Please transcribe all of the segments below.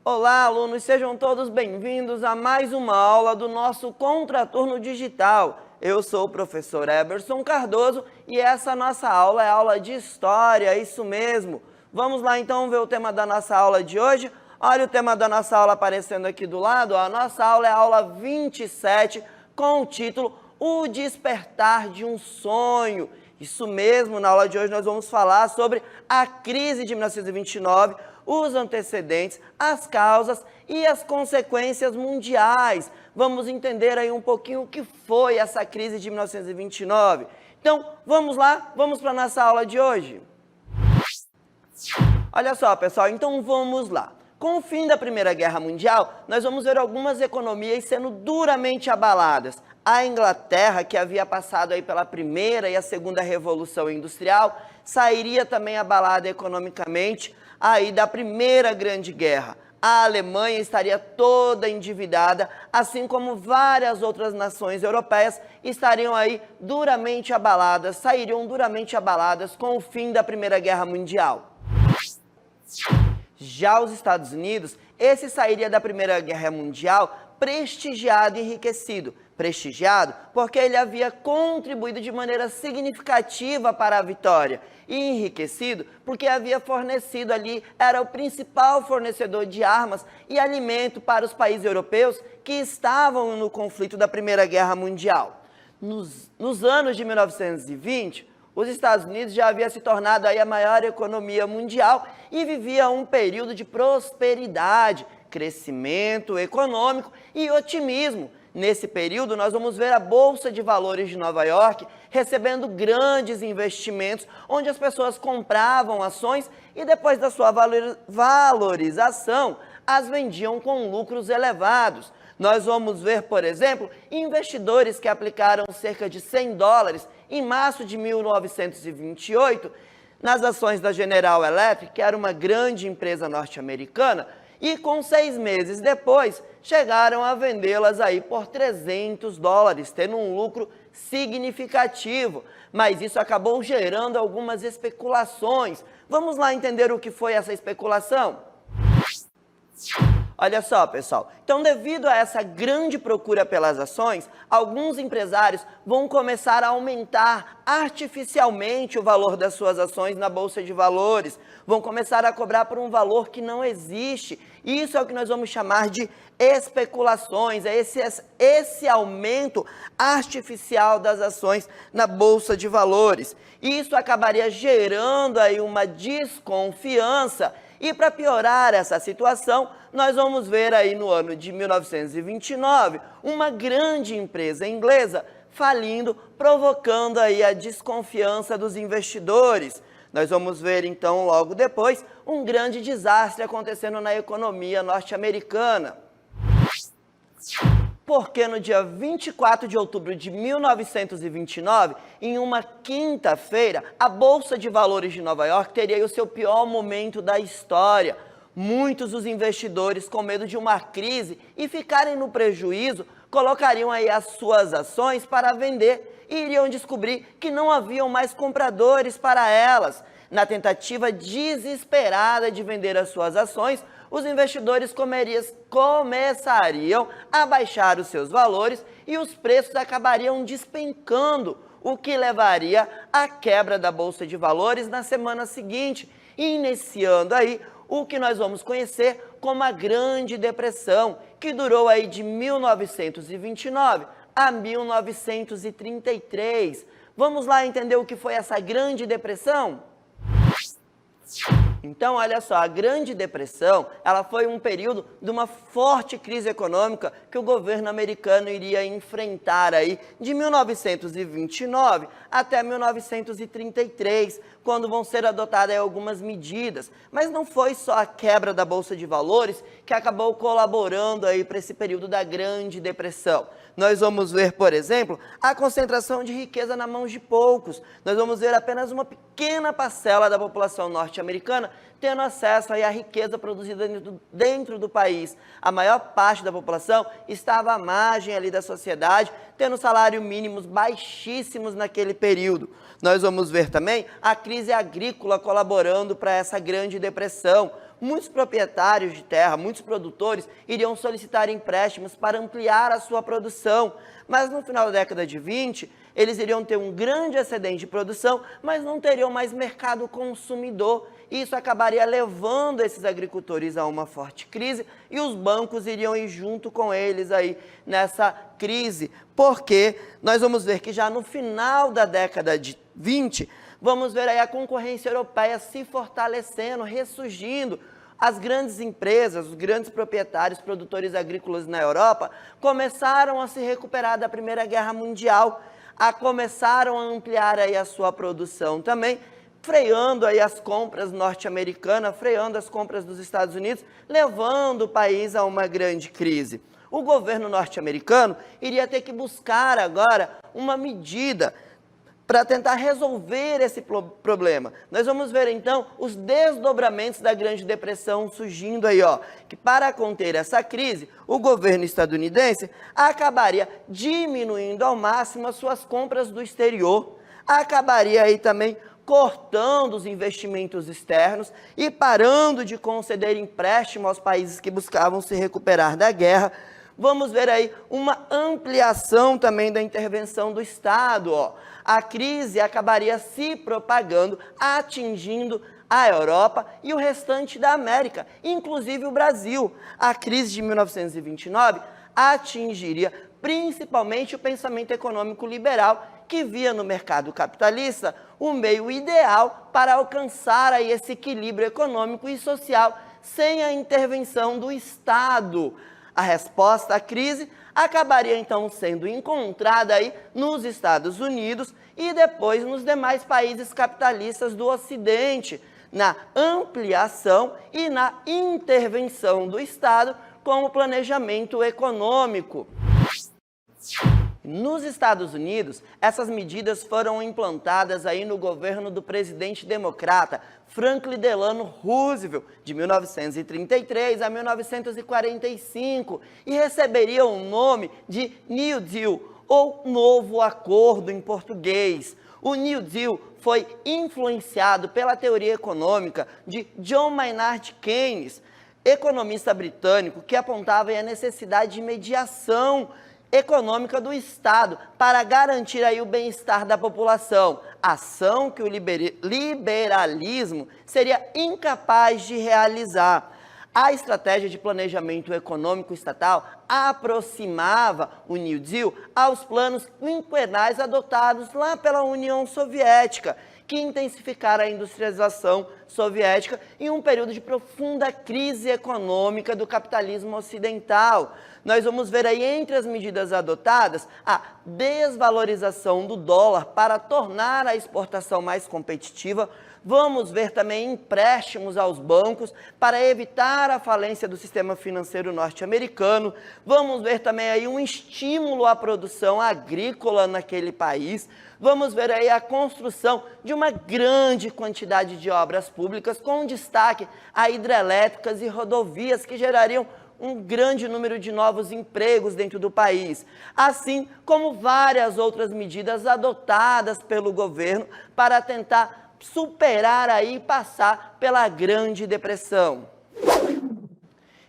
Olá, alunos, sejam todos bem-vindos a mais uma aula do nosso Contraturno Digital. Eu sou o professor Eberson Cardoso e essa nossa aula é aula de História, isso mesmo. Vamos lá então ver o tema da nossa aula de hoje? Olha o tema da nossa aula aparecendo aqui do lado. A nossa aula é a aula 27 com o título O Despertar de um Sonho. Isso mesmo, na aula de hoje nós vamos falar sobre a crise de 1929, os antecedentes, as causas e as consequências mundiais. Vamos entender aí um pouquinho o que foi essa crise de 1929. Então, vamos lá? Vamos para a nossa aula de hoje? Olha só, pessoal, então vamos lá. Com o fim da Primeira Guerra Mundial, nós vamos ver algumas economias sendo duramente abaladas. A Inglaterra, que havia passado aí pela Primeira e a Segunda Revolução Industrial, sairia também abalada economicamente aí da Primeira Grande Guerra. A Alemanha estaria toda endividada, assim como várias outras nações europeias estariam aí duramente abaladas, sairiam duramente abaladas com o fim da Primeira Guerra Mundial. Já os Estados Unidos, esse sairia da Primeira Guerra Mundial prestigiado e enriquecido. Prestigiado porque ele havia contribuído de maneira significativa para a vitória, e enriquecido porque havia fornecido ali, era o principal fornecedor de armas e alimento para os países europeus que estavam no conflito da Primeira Guerra Mundial. Nos anos de 1920, os Estados Unidos já havia se tornado aí a maior economia mundial e vivia um período de prosperidade, crescimento econômico e otimismo. Nesse período, nós vamos ver a Bolsa de Valores de Nova York recebendo grandes investimentos, onde as pessoas compravam ações e depois da sua valorização, as vendiam com lucros elevados. Nós vamos ver, por exemplo, investidores que aplicaram cerca de $100 em março de 1928 nas ações da General Electric, que era uma grande empresa norte-americana, e com 6 meses depois chegaram a vendê-las aí por $300, tendo um lucro significativo. Mas isso acabou gerando algumas especulações. Vamos lá entender o que foi essa especulação? Olha só, pessoal, então devido a essa grande procura pelas ações, alguns empresários vão começar a aumentar artificialmente o valor das suas ações na Bolsa de Valores, vão começar a cobrar por um valor que não existe. Isso é o que nós vamos chamar de especulações, é esse aumento artificial das ações na Bolsa de Valores. Isso acabaria gerando aí uma desconfiança. E para piorar essa situação, nós vamos ver aí no ano de 1929, uma grande empresa inglesa falindo, provocando aí a desconfiança dos investidores. Nós vamos ver então logo depois um grande desastre acontecendo na economia norte-americana. Porque no dia 24 de outubro de 1929, em uma quinta-feira, a Bolsa de Valores de Nova York teria o seu pior momento da história. Muitos dos investidores, com medo de uma crise e ficarem no prejuízo, colocariam aí as suas ações para vender e iriam descobrir que não haviam mais compradores para elas. Na tentativa desesperada de vender as suas ações, os investidores começariam a baixar os seus valores e os preços acabariam despencando, o que levaria à quebra da Bolsa de Valores na semana seguinte, iniciando aí o que nós vamos conhecer como a Grande Depressão, que durou aí de 1929 a 1933. Vamos lá entender o que foi essa Grande Depressão? Então, olha só, a Grande Depressão, ela foi um período de uma forte crise econômica que o governo americano iria enfrentar aí de 1929 até 1933, quando vão ser adotadas algumas medidas. Mas não foi só a quebra da Bolsa de Valores que acabou colaborando aí para esse período da Grande Depressão. Nós vamos ver, por exemplo, a concentração de riqueza na mão de poucos. Nós vamos ver apenas uma pequena parcela da população norte-americana tendo acesso aí à riqueza produzida dentro do país. A maior parte da população estava à margem ali da sociedade, tendo salários mínimos baixíssimos naquele período. Nós vamos ver também a crise agrícola colaborando para essa Grande Depressão. muitos proprietários de terra, muitos produtores iriam solicitar empréstimos para ampliar a sua produção. Mas no final da década de 20, eles iriam ter um grande excedente de produção, mas não teriam mais mercado consumidor. Isso acabaria levando esses agricultores a uma forte crise e os bancos iriam ir junto com eles aí nessa crise. Porque nós vamos ver que já no final da década de 20, vamos ver aí a concorrência europeia se fortalecendo, ressurgindo. As grandes empresas, os grandes proprietários, produtores agrícolas na Europa, começaram a se recuperar da Primeira Guerra Mundial, começaram a ampliar aí a sua produção também, freando aí as compras norte-americanas, freando as compras dos Estados Unidos, levando o país a uma grande crise. O governo norte-americano iria ter que buscar agora uma medida para tentar resolver esse problema. Nós vamos ver então os desdobramentos da Grande Depressão surgindo aí, que para conter essa crise, o governo estadunidense acabaria diminuindo ao máximo as suas compras do exterior, acabaria aí também cortando os investimentos externos e parando de conceder empréstimo aos países que buscavam se recuperar da guerra. Vamos ver aí uma ampliação também da intervenção do Estado, A crise acabaria se propagando, atingindo a Europa e o restante da América, inclusive o Brasil. A crise de 1929 atingiria principalmente o pensamento econômico liberal, que via no mercado capitalista o meio ideal para alcançar aí esse equilíbrio econômico e social sem a intervenção do Estado. A resposta à crise acabaria então sendo encontrada aí nos Estados Unidos e depois nos demais países capitalistas do Ocidente, na ampliação e na intervenção do Estado com o planejamento econômico. Nos Estados Unidos, essas medidas foram implantadas aí no governo do presidente democrata Franklin Delano Roosevelt, de 1933 a 1945, e receberiam o nome de New Deal, ou Novo Acordo em português. O New Deal foi influenciado pela teoria econômica de John Maynard Keynes, economista britânico que apontava a necessidade de mediação econômica do Estado para garantir aí o bem-estar da população, ação que o liberalismo seria incapaz de realizar. A estratégia de planejamento econômico estatal aproximava o New Deal aos planos quinquenais adotados lá pela União Soviética, que intensificaram a industrialização soviética em um período de profunda crise econômica do capitalismo ocidental. Nós vamos ver aí entre as medidas adotadas a desvalorização do dólar para tornar a exportação mais competitiva. Vamos ver também empréstimos aos bancos para evitar a falência do sistema financeiro norte-americano. Vamos ver também aí um estímulo à produção agrícola naquele país. Vamos ver aí a construção de uma grande quantidade de obras públicas, com destaque a hidrelétricas e rodovias que gerariam um grande número de novos empregos dentro do país, assim como várias outras medidas adotadas pelo governo para tentar superar aí e passar pela Grande Depressão.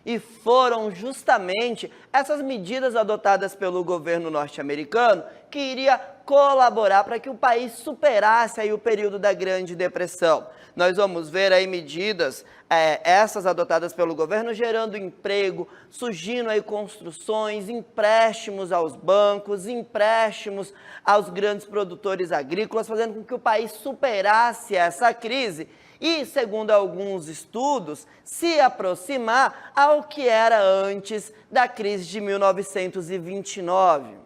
E foram justamente essas medidas adotadas pelo governo norte-americano que iria colaborar para que o país superasse aí o período da Grande Depressão. Nós vamos ver aí medidas, essas adotadas pelo governo, gerando emprego, surgindo aí construções, empréstimos aos bancos, empréstimos aos grandes produtores agrícolas, fazendo com que o país superasse essa crise e, segundo alguns estudos, se aproximar ao que era antes da crise de 1929.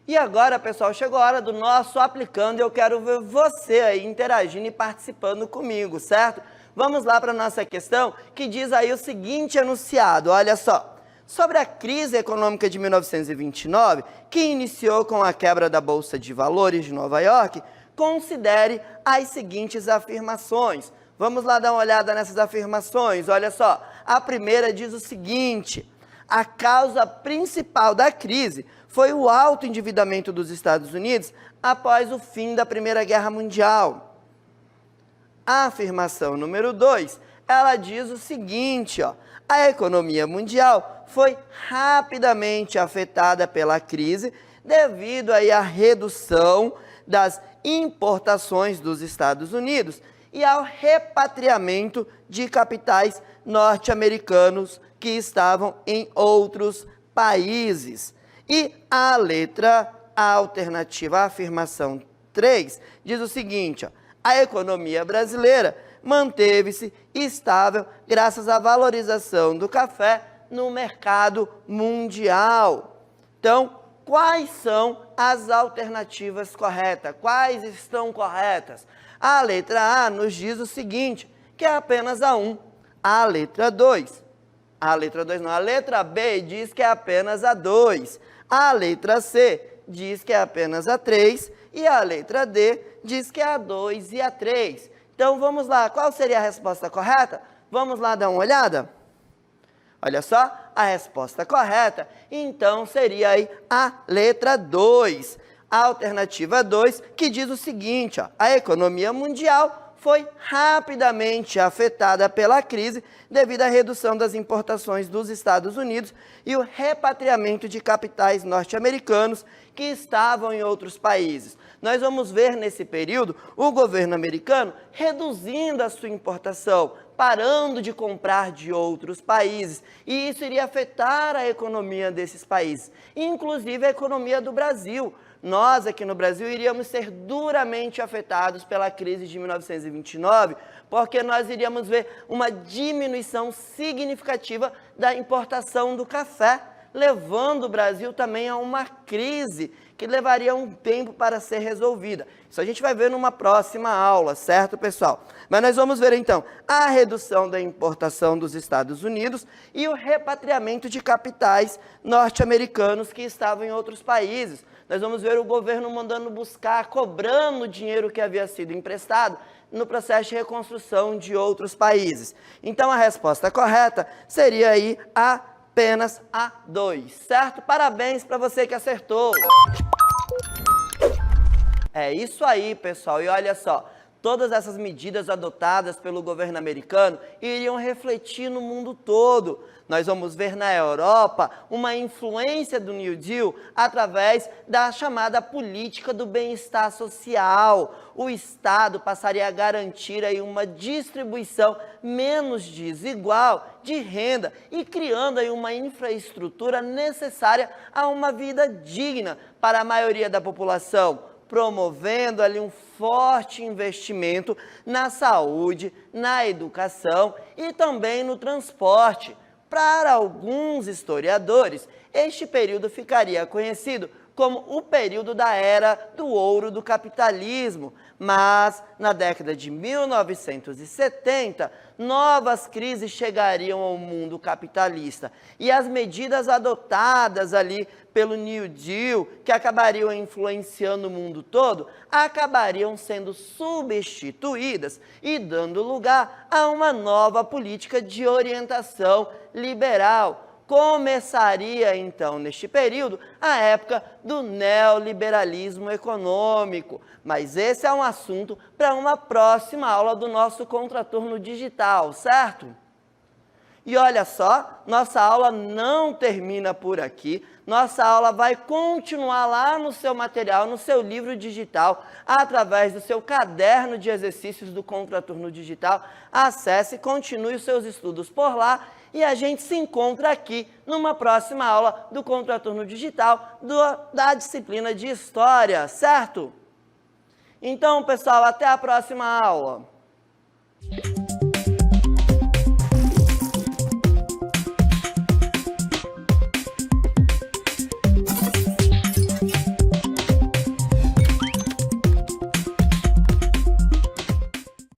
E agora, pessoal, chegou a hora do nosso Aplicando e eu quero ver você aí interagindo e participando comigo, certo? Vamos lá para a nossa questão, que diz aí o seguinte enunciado, olha só. Sobre a crise econômica de 1929, que iniciou com a quebra da Bolsa de Valores de Nova York, considere as seguintes afirmações. Vamos lá dar uma olhada nessas afirmações, olha só. A primeira diz o seguinte: a causa principal da crise foi o alto endividamento dos Estados Unidos após o fim da Primeira Guerra Mundial. A afirmação número 2, ela diz o seguinte, ó, a economia mundial foi rapidamente afetada pela crise devido aí à redução das importações dos Estados Unidos e ao repatriamento de capitais norte-americanos que estavam em outros países. E a letra A alternativa, a afirmação 3, diz o seguinte, ó, a economia brasileira manteve-se estável graças à valorização do café no mercado mundial. Então, quais são as alternativas corretas? Quais estão corretas? A letra A nos diz o seguinte, que é apenas a 1. A letra 2. A letra 2 não, a letra B diz que é apenas a 2. A letra C diz que é apenas a 3. E a letra D diz que é a 2 e a 3. Então, vamos lá, qual seria a resposta correta? Vamos lá dar uma olhada? Olha só, a resposta correta, então, seria aí a letra 2. A alternativa 2, que diz o seguinte, ó, a economia mundial foi rapidamente afetada pela crise devido à redução das importações dos Estados Unidos e o repatriamento de capitais norte-americanos que estavam em outros países. Nós vamos ver nesse período o governo americano reduzindo a sua importação, parando de comprar de outros países, e isso iria afetar a economia desses países, inclusive a economia do Brasil. Nós, aqui no Brasil, iríamos ser duramente afetados pela crise de 1929, porque nós iríamos ver uma diminuição significativa da importação do café, levando o Brasil também a uma crise que levaria um tempo para ser resolvida. Isso a gente vai ver numa próxima aula, certo, pessoal? Mas nós vamos ver, então, a redução da importação dos Estados Unidos e o repatriamento de capitais norte-americanos que estavam em outros países. Nós vamos ver o governo mandando buscar, cobrando o dinheiro que havia sido emprestado no processo de reconstrução de outros países. Então, a resposta correta seria aí apenas a 2, certo? Parabéns para você que acertou! É isso aí, pessoal. E olha só, todas essas medidas adotadas pelo governo americano iriam refletir no mundo todo. Nós vamos ver na Europa uma influência do New Deal através da chamada política do bem-estar social. O Estado passaria a garantir aí uma distribuição menos desigual de renda e criando aí uma infraestrutura necessária a uma vida digna para a maioria da população, promovendo ali um forte investimento na saúde, na educação e também no transporte. Para alguns historiadores, este período ficaria conhecido como o período da Era do Ouro do capitalismo, mas na década de 1970, novas crises chegariam ao mundo capitalista e as medidas adotadas ali pelo New Deal, que acabariam influenciando o mundo todo, acabariam sendo substituídas e dando lugar a uma nova política de orientação liberal. Começaria, então, neste período, a época do neoliberalismo econômico. Mas esse é um assunto para uma próxima aula do nosso Contraturno Digital, certo? E olha só, nossa aula não termina por aqui. Nossa aula vai continuar lá no seu material, no seu livro digital, através do seu caderno de exercícios do Contraturno Digital. Acesse e continue os seus estudos por lá. E a gente se encontra aqui numa próxima aula do Contraturno Digital da disciplina de História, certo? Então, pessoal, até a próxima aula.